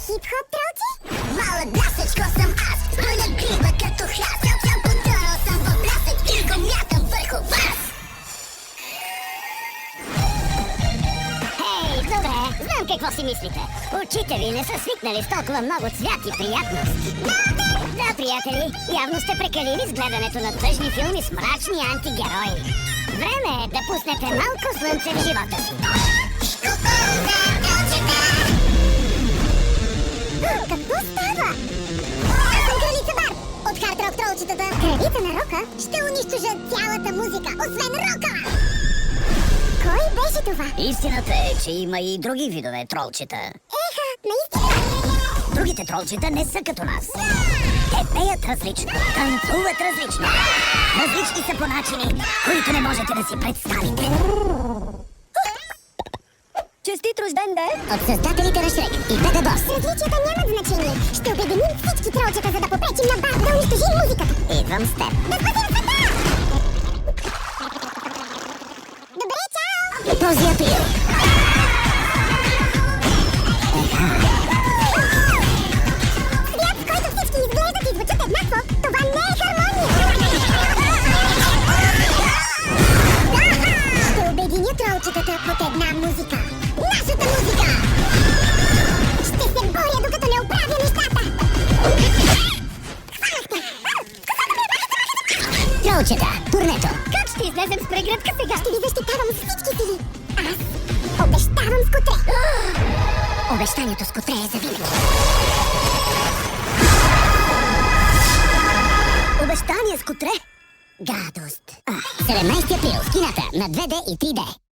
Хип-хоп тролци? Мала блясъчко съм аз, стой на гриба като хляс. Цял потърал съм в блясък и го мятам върху вас. Хей, добре, знам какво си мислите. Очите ви не са свикнали с толкова много цвят и приятност. Да, приятели, явно сте прекалили с гледането на тъжни филми с мрачни антигерои. Време е да пуснете малко слънце в живота си. Какво става? Аз съм Кралица Бар от хард-рок тролчетата. Кралица на рока ще унищожа цялата музика, освен рока! Кой беше това? Истината е, че има и други видове тролчета. Еха, наистина? Другите тролчета не са като нас. Те пеят различно, танцуват различно. Различни са по начини, които не можете да си представите. Честит рожден ден! От създателите на Шрек и Беда Бос. Различията нямат значение. Ще обединим всички тролчета, за да попречим на Бар да унищожи музиката. Идвам с теб. Да спасим света! Добре, чао! Този април. Свят, в който всички изглеждат и звучат еднакво, това не е хармония! Ще обединя тролчетата под една музика. Нашата музика! Ще се боря, докато не оправя нещата! Тролчета, турнето. Как ще излезем с прегръдка сега? Ще ви защитавам с всички сили! Аз обещавам с котре! Обещанието с котре е завинаги. Обещание с котре? Гадост. 17 април в кината на 2D и 3D.